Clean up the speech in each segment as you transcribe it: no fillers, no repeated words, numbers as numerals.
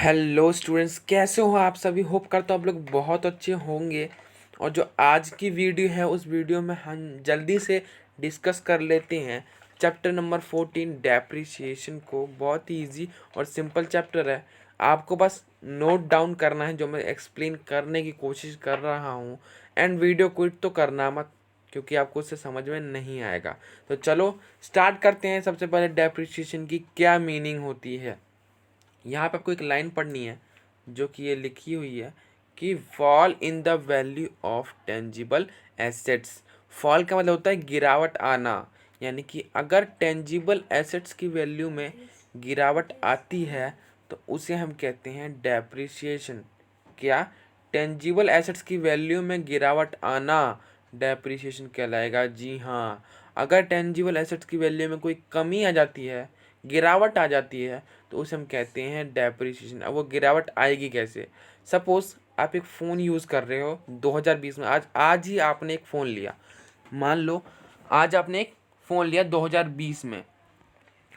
Hello students, कैसे हो आप सभी। होप करता हूँ आप लोग बहुत अच्छे होंगे। और जो आज की वीडियो है उस वीडियो में हम जल्दी से डिस्कस कर लेते हैं चैप्टर नंबर 14 डेप्रिसिएशन को। बहुत ही इजी और सिंपल चैप्टर है। आपको बस नोट डाउन करना है जो मैं एक्सप्लेन करने की कोशिश कर रहा हूँ। एंड वीडियो क्विट तो करना मत, क्योंकि आपको उससे समझ में नहीं आएगा। तो चलो स्टार्ट करते हैं। सबसे पहले डेप्रिसिएशन की क्या मीनिंग होती है। यहाँ पे आपको एक लाइन पढ़नी है जो कि ये लिखी हुई है कि fall in the value of tangible assets. Fall का मतलब होता है गिरावट आना, यानी कि अगर टेंजिबल एसेट्स की वैल्यू में गिरावट आती है तो उसे हम कहते हैं डेप्रिसिएशन। क्या? टेंजिबल एसेट्स की वैल्यू में गिरावट आना डेप्रिसिएशन कहलाएगा। जी हाँ, अगर टेंजिबल एसेट्स की वैल्यू में कोई कमी आ जाती है, गिरावट आ जाती है, तो उसे हम कहते हैं डेप्रिसिएशन। अब वो गिरावट आएगी कैसे? सपोज आप एक फ़ोन यूज़ कर रहे हो 2020 में। आज आज ही आपने एक फ़ोन लिया। मान लो आज आपने एक फ़ोन लिया 2020 में।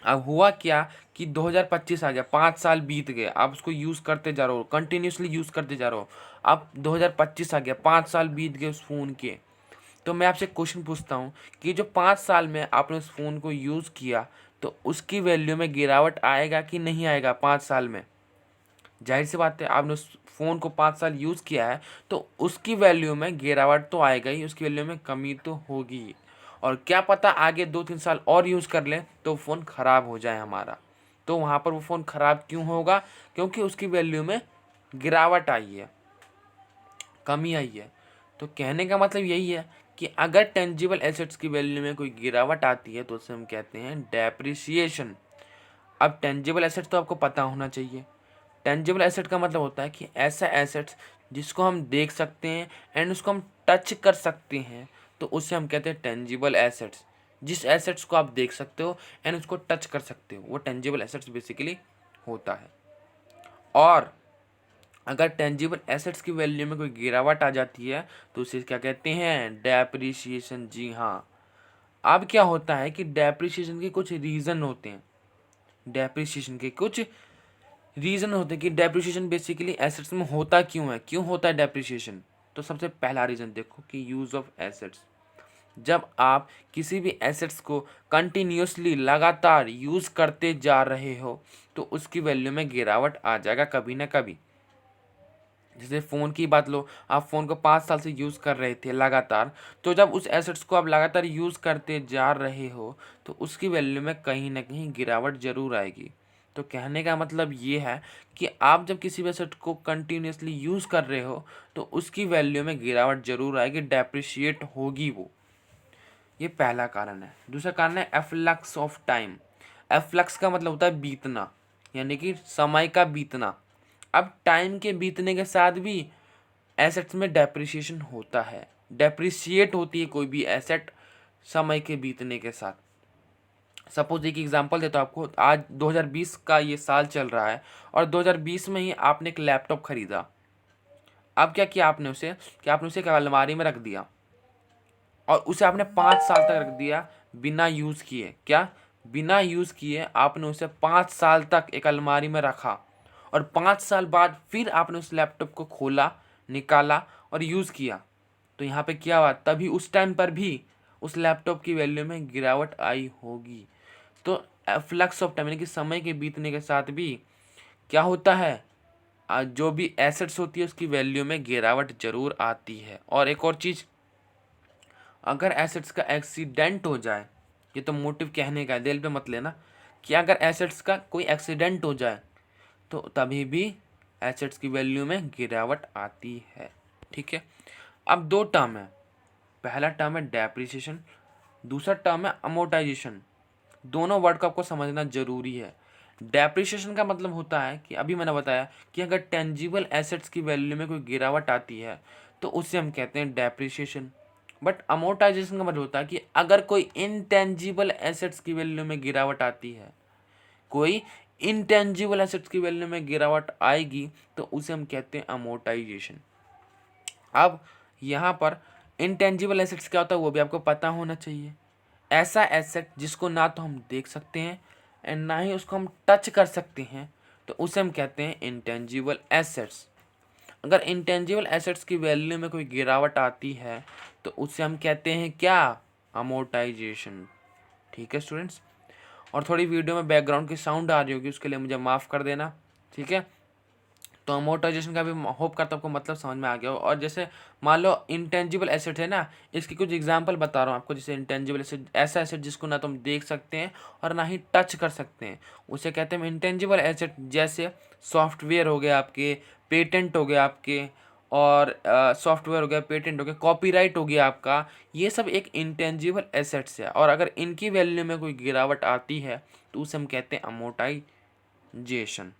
अब हुआ क्या कि 2025 आ गया, 5 साल बीत गए, आप उसको यूज़ करते जा रहे हो, कंटिन्यूसली यूज़ करते जा रहे हो। अब 2025 आ गया, 5 साल बीत गए उस फ़ोन के। तो मैं आपसे क्वेश्चन पूछता हूँ कि जो 5 साल में आपने उस फ़ोन को यूज़ किया, तो उसकी वैल्यू में गिरावट आएगा कि नहीं आएगा 5 साल में? जाहिर सी बात है, आपने उस फ़ोन को 5 साल यूज़ किया है तो उसकी वैल्यू में गिरावट तो आएगा ही, उसकी वैल्यू में कमी तो होगी ही। और क्या पता आगे 2-3 साल और यूज़ कर लें तो फ़ोन ख़राब हो जाए हमारा। तो वहाँ पर वो फ़ोन ख़राब क्यों होगा? क्योंकि उसकी वैल्यू में गिरावट आई है, कमी आई है। तो कहने का मतलब यही है कि अगर टेंजिबल एसेट्स की वैल्यू में कोई गिरावट आती है तो उसे हम कहते हैं डेप्रिसिएशन। अब टेंजिबल एसेट तो आपको पता होना चाहिए। टेंजिबल एसेट का मतलब होता है कि ऐसा एसेट्स जिसको हम देख सकते हैं एंड उसको हम टच कर सकते हैं, तो उसे हम कहते हैं टेंजिबल एसेट्स। जिस एसेट्स को आप देख सकते हो एंड उसको टच कर सकते हो, वो टेंजिबल एसेट्स बेसिकली होता है। और अगर टेंजिबल एसेट्स की वैल्यू में कोई गिरावट आ जाती है तो उसे क्या कहते हैं? डेप्रिसिएशन। जी हाँ। अब क्या होता है कि डेप्रिसिएशन के कुछ रीज़न होते हैं। डेप्रिसिएशन के कुछ रीज़न होते हैं कि डेप्रिसिएशन बेसिकली एसेट्स में होता क्यों है, क्यों होता है डेप्रिसिएशन। तो सबसे पहला रीज़न देखो कि यूज़ ऑफ एसेट्स। जब आप किसी भी एसेट्स को कंटिन्यूसली लगातार यूज़ करते जा रहे हो तो उसकी वैल्यू में गिरावट आ जाएगा कभी ना कभी। जैसे फ़ोन की बात लो, आप फ़ोन को 5 साल से यूज़ कर रहे थे लगातार, तो जब उस एसेट्स को आप लगातार यूज़ करते जा रहे हो तो उसकी वैल्यू में कहीं ना कहीं गिरावट ज़रूर आएगी। तो कहने का मतलब ये है कि आप जब किसी भी एसेट को कंटिन्यूसली यूज़ कर रहे हो तो उसकी वैल्यू में गिरावट ज़रूर आएगी, डेप्रिशिएट होगी वो। ये पहला कारण है। दूसरा कारण है एफ्लक्स ऑफ टाइम। एफ्लक्स का मतलब होता है बीतना, यानी कि समय का बीतना। अब टाइम के बीतने के साथ भी एसेट्स में डेप्रिसिएशन होता है, डेप्रिसिएट होती है कोई भी एसेट समय के बीतने के साथ। सपोज एक एग्जांपल देता हूँ आपको। आज 2020 का ये साल चल रहा है और 2020 में ही आपने एक लैपटॉप खरीदा। अब क्या किया आपने उसे, कि आपने उसे एक अलमारी में रख दिया और उसे आपने 5 साल तक रख दिया बिना यूज़ किए। क्या? बिना यूज़ किए आपने उसे 5 साल तक एक अलमारी में रखा और 5 साल बाद फिर आपने उस लैपटॉप को खोला, निकाला और यूज़ किया। तो यहाँ पे क्या हुआ? तभी उस टाइम पर भी उस लैपटॉप की वैल्यू में गिरावट आई होगी। तो फ्लक्स ऑफ टाइम यानी कि समय के बीतने के साथ भी क्या होता है, जो भी एसेट्स होती है उसकी वैल्यू में गिरावट जरूर आती है। और एक और चीज़, अगर एसेट्स का एक्सीडेंट हो जाए, ये तो मोटिव कहने का है, दिल पे मत लेना, कि अगर एसेट्स का कोई एक्सीडेंट हो जाए तो तभी भी एसेट्स की वैल्यू में गिरावट आती है। ठीक है। अब दो टर्म है। पहला टर्म है डेप्रिसिएशन, दूसरा टर्म है अमोर्टाइजेशन। दोनों वर्ड को आपको समझना जरूरी है। डेप्रिसिएशन का मतलब होता है कि अभी मैंने बताया कि अगर टेंजिबल एसेट्स की वैल्यू में कोई गिरावट आती है तो उसे हम कहते हैं डेप्रिसिएशन। बट अमोर्टाइजेशन का मतलब होता है कि अगर कोई इनटेंजिबल एसेट्स की वैल्यू में गिरावट आती है, कोई इनटेंजिबल एसेट्स की वैल्यू में गिरावट आएगी तो उसे हम कहते हैं अमोर्टाइजेशन। अब यहाँ पर इनटेंजिबल एसेट्स क्या होता है वो भी आपको पता होना चाहिए। ऐसा एसेट जिसको ना तो हम देख सकते हैं एंड ना ही उसको हम टच कर सकते हैं, तो उसे हम कहते हैं इंटेंजिबल एसेट्स। अगर इंटेंजिबल एसेट्स की वैल्यू में कोई गिरावट आती है तो उसे हम कहते हैं क्या, अमोर्टाइजेशन। ठीक है स्टूडेंट्स, और थोड़ी वीडियो में बैकग्राउंड की साउंड आ रही होगी, उसके लिए मुझे माफ़ कर देना। ठीक है, तो अमोर्टाइजेशन का भी होप करता आपको मतलब समझ में आ गया हो। और जैसे मान लो इंटेंजिबल एसेट है ना, इसकी कुछ एग्जांपल बता रहा हूँ आपको। जैसे इंटेंजिबल एसेट ऐसा एसेट जिसको ना तुम देख सकते हैं और ना ही टच कर सकते हैं, उसे कहते हैं इंटेंजिबल एसेट। जैसे सॉफ्टवेयर हो गया आपके, पेटेंट हो गया आपके, और सॉफ्टवेयर हो गया, पेटेंट हो गया, कॉपीराइट हो गया आपका, ये सब एक इंटेंजिबल एसेट्स है। और अगर इनकी वैल्यू में कोई गिरावट आती है तो उसे हम कहते हैं अमोर्टाइजेशन।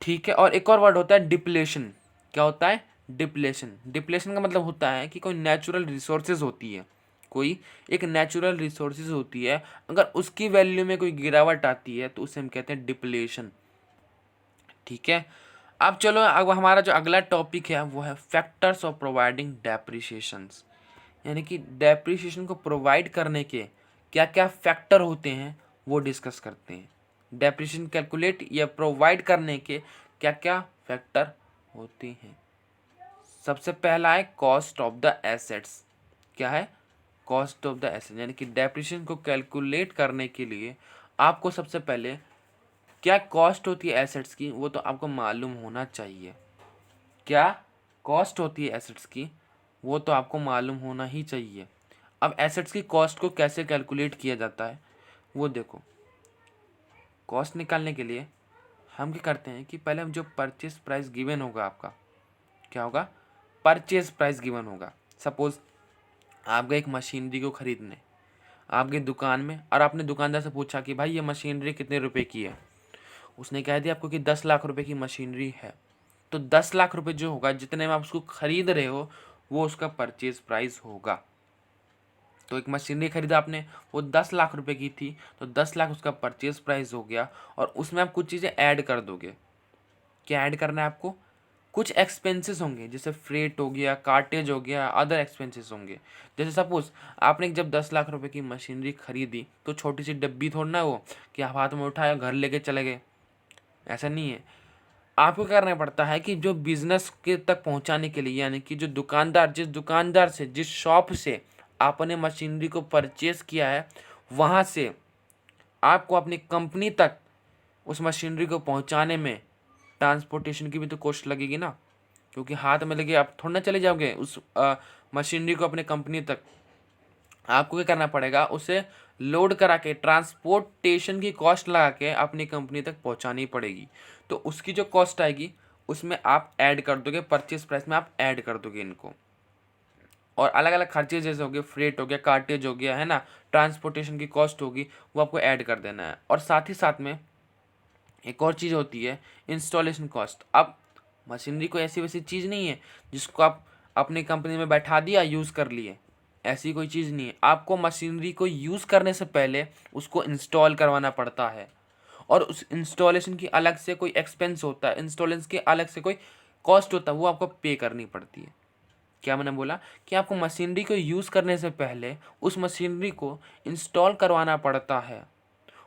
ठीक है, और एक और वर्ड होता है डिप्लेशन। क्या होता है, डिप्लेशन। डिप्लेशन का मतलब होता है कि कोई नेचुरल रिसोर्सेज होती है, कोई एक नेचुरल रिसोर्सेज होती है, अगर उसकी वैल्यू में कोई गिरावट आती है तो उसे हम कहते हैं डिप्लेशन। ठीक है, अब चलो, अब हमारा जो अगला टॉपिक है वो है फैक्टर्स ऑफ प्रोवाइडिंग डेप्रिसिएशंस। यानी कि डेप्रिसिएशन को प्रोवाइड करने के क्या क्या फैक्टर होते हैं वो डिस्कस करते हैं। डेप्रिसिएशन कैलकुलेट या प्रोवाइड करने के क्या क्या फैक्टर होते हैं। सबसे पहला है कॉस्ट ऑफ द एसेट्स। क्या है, कॉस्ट ऑफ द एसेट्स। यानी कि डेप्रिसिएशन को कैलकुलेट करने के लिए आपको सबसे पहले क्या कॉस्ट होती है एसेट्स की वो तो आपको मालूम होना चाहिए। क्या कॉस्ट होती है एसेट्स की वो तो आपको मालूम होना ही चाहिए। अब एसेट्स की कॉस्ट को कैसे कैलकुलेट किया जाता है वो देखो। कॉस्ट निकालने के लिए हम क्या करते हैं कि पहले हम जो परचेज प्राइस गिवन होगा आपका, क्या होगा, परचेज प्राइस गिवन होगा। सपोज आप गए एक मशीनरी को खरीदने आपकी दुकान में, और आपने दुकानदार से पूछा कि भाई ये मशीनरी कितने रुपए की है। उसने कह दिया आपको कि 10 लाख रुपए की मशीनरी है। तो 10 लाख रुपए जो होगा, जितने में आप उसको खरीद रहे हो, वो उसका परचेज प्राइस होगा। तो एक मशीनरी खरीदा आपने, वो 10 लाख रुपए की थी, तो 10 लाख उसका परचेज प्राइस हो गया। और उसमें आप कुछ चीज़ें ऐड कर दोगे। क्या ऐड करना है आपको, कुछ एक्सपेंसेस होंगे, जैसे फ्रेट हो गया, कार्टेज हो गया, अदर एक्सपेंसेस होंगे। जैसे सपोज आपने जब 10 लाख रुपए की मशीनरी खरीदी तो छोटी सी डब्बी थोड़ी ना वो कि आप हाथ में उठाया घर लेके चले गए, ऐसा नहीं है। आपको करना पड़ता है कि जो बिजनेस के तक पहुंचाने के लिए, यानी कि जो दुकानदार, जिस दुकानदार से, जिस शॉप से आपने मशीनरी को परचेज किया है, वहाँ से आपको अपनी कंपनी तक उस मशीनरी को पहुंचाने में ट्रांसपोर्टेशन की भी तो कॉस्ट लगेगी ना, क्योंकि हाथ में लगे आप थोड़ा ना चले जाओगे उस मशीनरी को अपने कंपनी तक। आपको क्या करना पड़ेगा, उसे लोड करा के ट्रांसपोर्टेशन की कॉस्ट लगा के अपनी कंपनी तक पहुंचानी पड़ेगी। तो उसकी जो कॉस्ट आएगी उसमें आप ऐड कर दोगे, परचेज प्राइस में आप ऐड कर दोगे इनको। और अलग अलग खर्चे जैसे हो गए, फ्रेट हो गया, कार्टेज हो गया, है ना, ट्रांसपोर्टेशन की कॉस्ट होगी, वो आपको ऐड कर देना है। और साथ ही साथ में एक और चीज़ होती है इंस्टॉलेशन कॉस्ट। अब मशीनरी कोई ऐसी वैसी चीज़ नहीं है जिसको आप अपनी कंपनी में बैठा दिया, यूज़ कर लिए, ऐसी कोई चीज़ नहीं है। आपको मशीनरी को यूज़ करने से पहले उसको इंस्टॉल करवाना पड़ता है, और उस इंस्टॉलेशन की अलग से कोई एक्सपेंस होता है, इंस्टॉलेशन की अलग से कोई कॉस्ट होता है, वो आपको पे करनी पड़ती है। क्या मैंने बोला कि आपको मशीनरी को यूज़ करने से पहले उस मशीनरी को इंस्टॉल करवाना पड़ता है,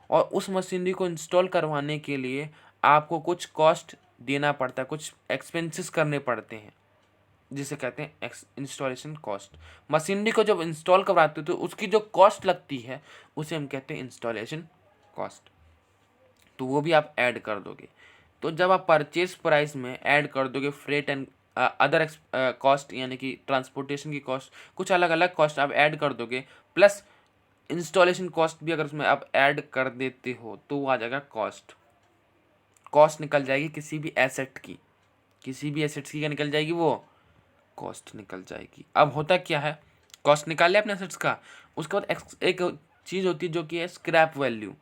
और उस मशीनरी को इंस्टॉल करवाने के लिए आपको कुछ कॉस्ट देना पड़ता है, कुछ एक्सपेंसेस करने पड़ते हैं, जिसे कहते हैं इंस्टॉलेशन कॉस्ट। मशीनरी को जब इंस्टॉल करवाते हो तो उसकी जो कॉस्ट लगती है उसे हम कहते हैं इंस्टॉलेशन कॉस्ट। तो वो भी आप ऐड कर दोगे। तो जब आप परचेज प्राइस में ऐड कर दोगे फ्रेट एंड अदर कॉस्ट, यानी कि ट्रांसपोर्टेशन की कॉस्ट, कुछ अलग अलग कॉस्ट आप ऐड कर दोगे, प्लस इंस्टॉलेशन कॉस्ट भी अगर उसमें आप ऐड कर देते हो तो वो आ जाएगा कॉस्ट। कॉस्ट निकल जाएगी किसी भी एसेट की, किसी भी एसेट्स की क्या निकल जाएगी, वो कॉस्ट निकल जाएगी। अब होता क्या है, कॉस्ट निकाल लिया अपने एसेट्स का, उसके बाद एक चीज़ होती है जो कि है स्क्रैप वैल्यू।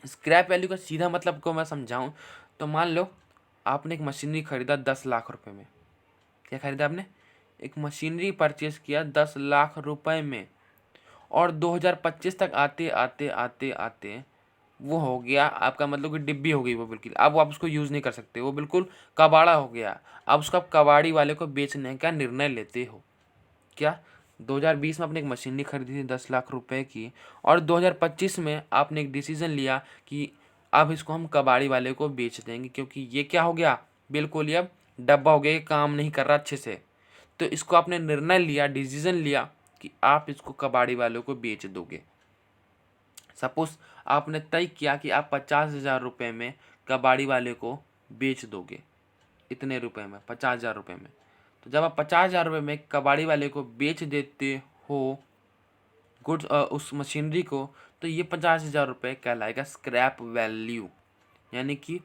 स्क्रैप वैल्यू का सीधा मतलब को मैं समझाऊं तो मान लो आपने एक मशीनरी खरीदा 10 लाख रुपए में। क्या खरीदा आपने, एक मशीनरी परचेज किया 10 लाख रुपए में, और 2025 तक आते आते आते आते वो हो गया आपका, मतलब कि डिब्बी हो गई वो बिल्कुल। अब आप उसको यूज़ नहीं कर सकते, वो बिल्कुल कबाड़ा हो गया। अब उसको आप कबाड़ी वाले को बेचने का निर्णय लेते हो। क्या 2020 में आपने एक मशीनरी खरीदी थी 10 लाख रुपए की, और 2025 में आपने एक डिसीज़न लिया कि अब इसको हम कबाड़ी वाले को बेच देंगे, क्योंकि ये क्या हो गया, बिल्कुल ये अब डब्बा हो गया, ये काम नहीं कर रहा अच्छे से। तो इसको आपने निर्णय लिया, डिसीजन लिया कि आप इसको कबाड़ी वालों को बेच दोगे। सपोज आपने तय किया कि आप 50,000 रुपये में कबाड़ी वाले को बेच दोगे, इतने रुपए में, 50,000 रुपये में। तो जब आप 50,000 रुपये में कबाड़ी वाले को बेच देते हो गुड्स उस मशीनरी को, तो ये 50,000 रुपये कहलाएगा स्क्रैप वैल्यू। यानी कि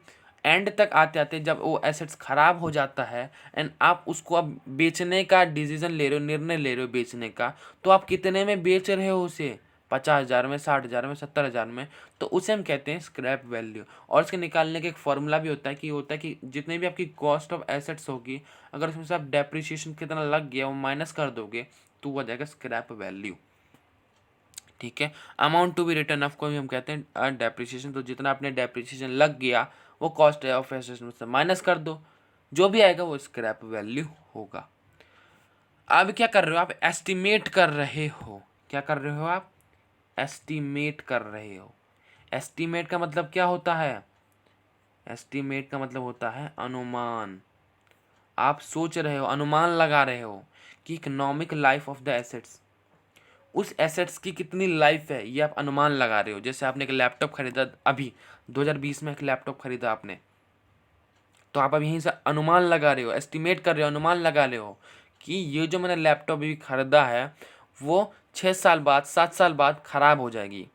एंड तक आते आते जब वो एसेट्स ख़राब हो जाता है एंड आप उसको अब बेचने का डिसीजन ले रहे हो, निर्णय ले रहे हो बेचने का, तो आप कितने में बेच रहे हो उसे, 50,000 में, 60,000 में, 70,000 में, तो उसे हम कहते हैं स्क्रैप वैल्यू। और इसके निकालने का एक फॉर्मूला भी होता है कि जितने भी आपकी कॉस्ट ऑफ एसेट्स होगी, अगर उसमें से आप डेप्रिसिएशन कितना लग गया वो माइनस कर दोगे तो वो आ जाएगा स्क्रैप वैल्यू। ठीक है, amount to be written off को भी हम कहते हैं डेप्रिसिएशन। तो जितना आपने डेप्रिसिएशन लग गया वो कॉस्ट ऑफ एसेट्स में से माइनस कर दो, जो भी आएगा वो स्क्रैप वैल्यू होगा। अब क्या कर रहे हो आप, एस्टिमेट कर रहे हो। क्या कर रहे हो आप, एस्टिमेट कर रहे हो। एस्टिमेट का मतलब क्या होता है, एस्टिमेट का मतलब होता है अनुमान। आप सोच रहे हो, अनुमान लगा रहे हो कि economic life of the assets, उस एसेट्स की कितनी लाइफ है, ये आप अनुमान लगा रहे हो। जैसे आपने एक लैपटॉप खरीदा, अभी 2020 में एक लैपटॉप खरीदा आपने, तो आप अब यहीं से अनुमान लगा रहे हो, एस्टिमेट कर रहे हो, अनुमान लगा रहे हो कि ये जो मैंने लैपटॉप अभी खरीदा है वो 6 साल बाद, 7 साल बाद ख़राब हो जाएगी।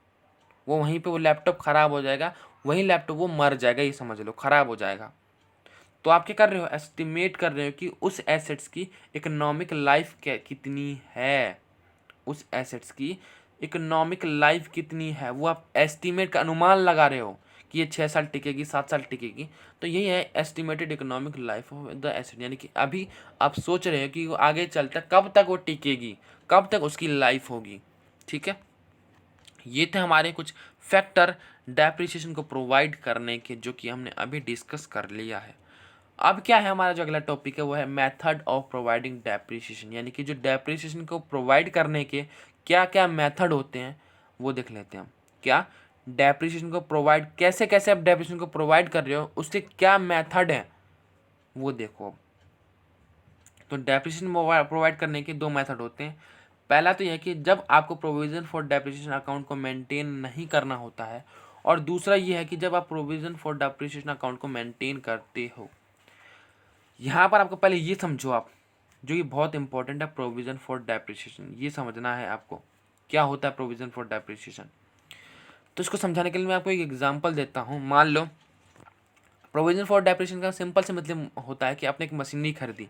वो वहीं पे वो लैपटॉप ख़राब हो जाएगा, वही लैपटॉप वो मर जाएगा, ये समझ लो, ख़राब हो जाएगा। तो आप क्या कर रहे हो, एस्टिमेट कर रहे हो कि उस एसेट्स की इकोनॉमिक लाइफ कितनी है, उस एसेट्स की इकोनॉमिक लाइफ कितनी है, वो आप एस्टिमेट का अनुमान लगा रहे हो कि ये 6 साल टिकेगी, 7 साल टिकेगी। तो यही है estimated economic life of the asset. यानी कि अभी आप सोच रहे हो कि वो आगे चलता कब तक वो टिकेगी, कब तक उसकी लाइफ होगी। ठीक है, ये थे हमारे कुछ फैक्टर डेप्रिसिएशन को प्रोवाइड करने के, जो कि हमने अभी डिस्कस कर लिया है। अब क्या है हमारा जो अगला टॉपिक है वो है मेथड ऑफ प्रोवाइडिंग डेप्रिसिएशन। यानी कि जो डेप्रिसिएशन को प्रोवाइड करने के क्या क्या मेथड होते हैं वो देख लेते हैं हम। क्या डेप्रिसिएशन को प्रोवाइड, कैसे कैसे आप डेप्रिसिएशन को प्रोवाइड कर रहे हो, उसके क्या मेथड है वो देखो। तो डेप्रिसिएशन प्रोवाइड करने के 2 मेथड होते हैं। पहला तो यह है कि जब आपको प्रोविज़न फॉर डेप्रिसिएशन अकाउंट को मेंटेन नहीं करना होता है, और दूसरा ये है कि जब आप प्रोविज़न फॉर डेप्रिसिएशन अकाउंट को मेंटेन करते हो। यहाँ पर आपको पहले ये समझो आप, जो ये बहुत इंपॉर्टेंट है, प्रोविज़न फॉर डेप्रिसिएशन, ये समझना है आपको क्या होता है प्रोविज़न फॉर डेप्रिसिएशन। तो इसको समझाने के लिए मैं आपको एक एग्जांपल देता हूँ। मान लो प्रोविज़न फॉर डेप्रिसिएशन का सिंपल से मतलब होता है कि आपने एक मशीनरी खरीदी,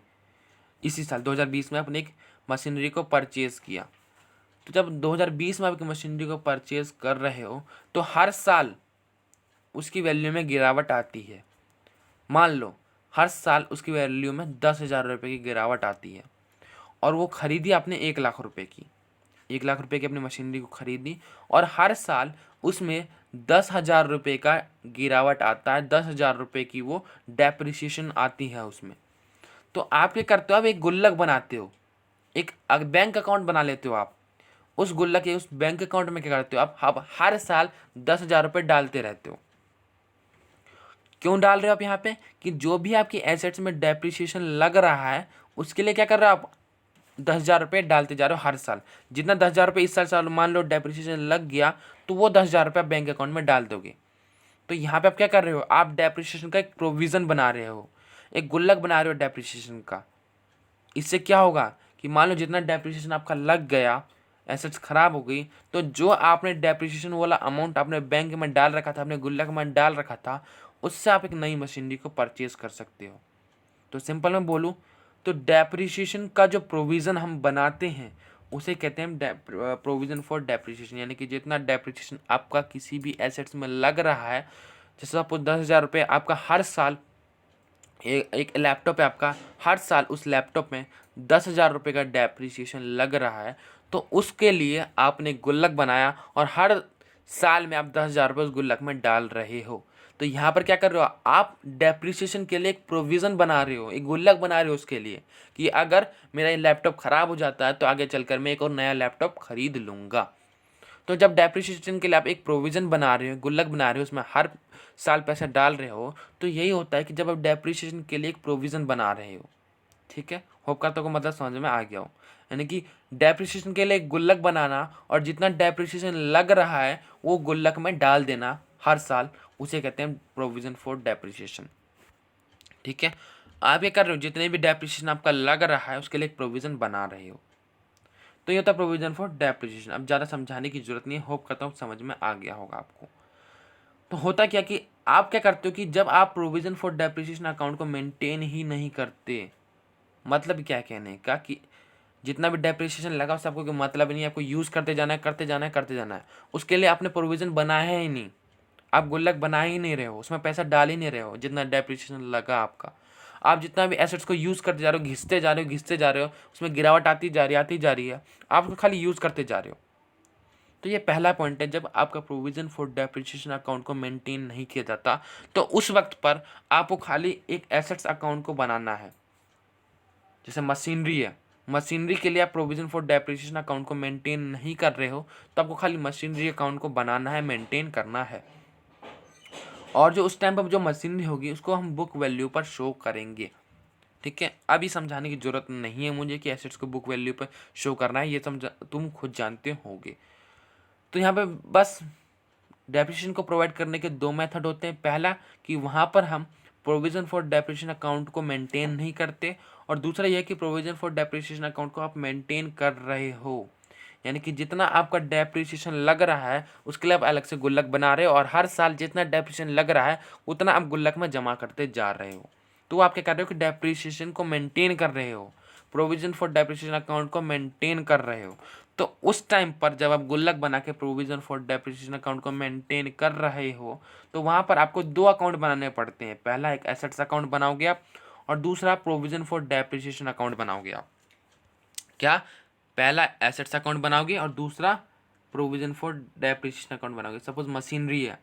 इसी साल 2020 में आपने एक मशीनरी को परचेज़ किया। तो जब 2020 में आप एक मशीनरी को परचेज़ कर रहे हो तो हर साल उसकी वैल्यू में गिरावट आती है। मान लो हर साल उसकी वैल्यू में 10,000 रुपये की गिरावट आती है, और वो ख़रीदी आपने 1,00,000 रुपये की, 1,00,000 रुपये की अपनी मशीनरी को ख़रीदी, और हर साल उसमें 10,000 रुपये का गिरावट आता है, 10,000 रुपये की वो डेप्रिसिएशन आती है उसमें। तो आप क्या करते हो, आप एक गुल्लक बनाते हो, एक बैंक अकाउंट बना लेते हो आप। उस गुल्लक के उस बैंक अकाउंट में क्या करते हो आप हर साल 10,000 रुपये डालते रहते हो। क्यों डाल रहे हो आप यहाँ पे, कि जो भी आपकी एसेट्स में डेप्रिसिएशन लग रहा है उसके लिए क्या कर रहे हो आप, 10,000 रुपये डालते जा रहे हो हर साल। जितना 10,000 रुपये इस साल मान लो डेप्रिसिएशन लग गया, तो वो 10,000 रुपये आप बैंक अकाउंट में डाल दोगे। तो यहाँ पे आप क्या कर रहे हो, आप डेप्रिसिएशन का एक प्रोविज़न बना रहे हो, एक गुल्लक बना रहे हो डेप्रिसिएशन का। इससे क्या होगा कि मान लो जितना डेप्रिसिएशन आपका लग गया, एसेट्स ख़राब हो गई, तो जो आपने डेप्रिसिएशन वाला अमाउंट आपने बैंक में डाल रखा था, अपने गुल्लक में डाल रखा था, उससे आप एक नई मशीनरी को परचेज़ कर सकते हो। तो सिंपल में बोलूँ तो डेप्रिसिएशन का जो प्रोविज़न हम बनाते हैं उसे कहते हैं प्रोविज़न फॉर डेप्रिसिएशन। यानी कि जितना डेप्रिसिएशन आपका किसी भी एसेट्स में लग रहा है, जैसे आपको 10,000 रुपये आपका हर साल, एक लैपटॉप है आपका, हर साल उस लैपटॉप में 10,000 रुपये का डेप्रिसिएशन लग रहा है, तो उसके लिए आपने गुल्लक बनाया और हर साल में आप 10,000 रुपये उस गुल्लक में डाल रहे हो। तो यहाँ पर क्या कर रहे हो, आप डेप्रिसिएशन के लिए एक प्रोविज़न बना रहे हो, एक गुल्लक बना रहे हो उसके लिए, कि अगर मेरा ये लैपटॉप ख़राब हो जाता है तो आगे चलकर मैं एक और नया लैपटॉप ख़रीद लूँगा। तो जब डेप्रिसिएशन के लिए आप एक प्रोविज़न बना रहे हो, गुल्लक बना रहे हो, उसमें हर साल पैसा डाल रहे हो, तो यही होता है कि जब आप डेप्रिसिएशन के लिए एक प्रोविज़न बना रहे हो, ठीक है। होप करता हूँ मतलब समझ में आ गया हो। यानी कि डेप्रिसिएशन के लिए एक गुल्लक बनाना और जितना डेप्रिसिएशन लग रहा है वो गुल्लक में डाल देना हर साल, उसे कहते हैं प्रोविज़न फॉर डेप्रिसिएशन, ठीक है। आप ये कर रहे हो, जितने भी डेप्रिसिएशन आपका लग रहा है उसके लिए एक प्रोविज़न बना रहे हो, तो ये होता है प्रोविज़न फॉर डेप्रिसिएशन। अब ज़्यादा समझाने की जरूरत नहीं है, होप करता हूँ समझ में आ गया होगा आपको। तो होता क्या कि आप क्या करते हो कि जब आप प्रोविज़न फॉर डेप्रिसिएशन अकाउंट को मेंटेन ही नहीं करते, मतलब क्या कहने का कि जितना भी डेप्रिसिएशन लगा उससे आपको कोई मतलब नहीं है, आपको यूज़ करते जाना है, करते जाना है, करते जाना है। उसके लिए आपने प्रोविज़न बनाया ही नहीं, आप गुल्लक बना ही नहीं रहे हो, उसमें पैसा डाल ही नहीं रहे हो जितना डेप्रिसिएशन लगा आपका। आप जितना भी एसेट्स को यूज़ करते जा रहे हो, घिसते जा रहे हो, घिसते जा रहे हो, उसमें गिरावट आती जा रही है, आती जा रही है, आप उसको खाली यूज़ करते जा रहे हो। तो ये पहला पॉइंट है, जब आपका प्रोविज़न फॉर डेप्रिसिएशन अकाउंट को मेंटेन नहीं किया जाता तो उस वक्त पर आपको खाली एक एसेट्स अकाउंट को बनाना है। जैसे मशीनरी है, मशीनरी के लिए आप प्रोविज़न फॉर डेप्रिसिएशन अकाउंट को मेंटेन नहीं कर रहे हो, तो आपको खाली मशीनरी अकाउंट को बनाना है, मेंटेन करना है। और जो उस टाइम पर जो मशीनरी होगी उसको हम बुक वैल्यू पर शो करेंगे, ठीक है। अभी समझाने की जरूरत नहीं है मुझे कि एसेट्स को बुक वैल्यू पर शो करना है, ये समझ तुम खुद जानते होगे। तो यहाँ पे बस डेप्रिसिएशन को प्रोवाइड करने के दो मेथड होते हैं। पहला कि वहाँ पर हम प्रोविज़न फॉर डेप्रिसिएशन अकाउंट को मेंटेन नहीं करते, और दूसरा यह कि प्रोविज़न फॉर डेप्रिसिएशन अकाउंट को आप मेंटेन कर रहे हो, यानी कि जितना आपका डेप्रिसिएशन लग रहा है उसके लिए आप अलग से गुल्लक बना रहे हो और हर साल जितना डेप्रिसिएशन लग रहा है उतना आप गुल्लक में जमा करते जा रहे हो। तो आप क्या कर रहे हो कि डेप्रिसिएशन को मेंटेन कर रहे हो, प्रोविज़न फॉर डेप्रिसिएशन अकाउंट को मेंटेन कर रहे हो। तो उस टाइम पर जब आप गुल्लक बना के प्रोविज़न फॉर डेप्रिसिएशन अकाउंट को मेंटेन कर रहे हो तो वहाँ पर आपको दो अकाउंट बनाने पड़ते हैं। पहला एक एसेट्स अकाउंट बनाओगे आप, और दूसरा प्रोविज़न फॉर डेप्रिसिएशन अकाउंट बनाओगे आप। क्या? पहला एसेट्स अकाउंट बनाओगे और दूसरा प्रोविज़न फॉर डेप्रिसिएशन अकाउंट बनाओगे। सपोज मशीनरी है,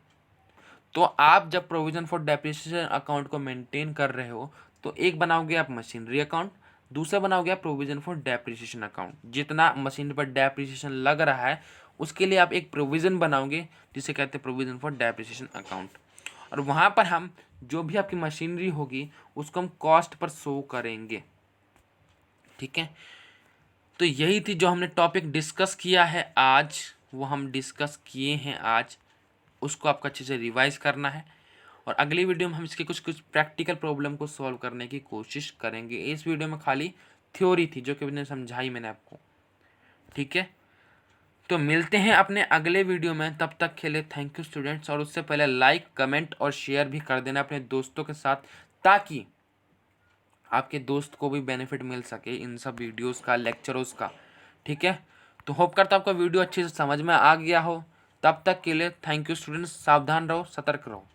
तो आप जब प्रोविज़न फॉर डेप्रिसिएशन अकाउंट को मेंटेन कर रहे हो तो एक बनाओगे आप मशीनरी अकाउंट, दूसरा बनाओगे आप प्रोविज़न फॉर डेप्रिसिएशन अकाउंट। जितना मशीन पर डेप्रिसिएशन लग रहा है उसके लिए आप एक प्रोविज़न बनाओगे जिसे कहते हैं प्रोविज़न फॉर डेप्रिसिएशन अकाउंट, और वहाँ पर हम जो भी आपकी मशीनरी होगी उसको हम कॉस्ट पर शो करेंगे, ठीक है। तो यही थी जो हमने टॉपिक डिस्कस किया है आज, वो हम डिस्कस किए हैं आज, उसको आपको अच्छे से रिवाइज करना है, और अगली वीडियो में हम इसके कुछ कुछ प्रैक्टिकल प्रॉब्लम को सॉल्व करने की कोशिश करेंगे। इस वीडियो में खाली थ्योरी थी जो कि मैंने समझाई मैंने आपको, ठीक है। तो मिलते हैं अपने अगले वीडियो में, तब तक के लिए थैंक यू स्टूडेंट्स। और उससे पहले लाइक कमेंट और शेयर भी कर देना अपने दोस्तों के साथ, ताकि आपके दोस्त को भी बेनिफिट मिल सके इन सब वीडियोस का, लेक्चरों का, ठीक है। तो होप करता हूँ आपका वीडियो अच्छे से समझ में आ गया हो। तब तक के लिए थैंक यू स्टूडेंट्स, सावधान रहो, सतर्क रहो।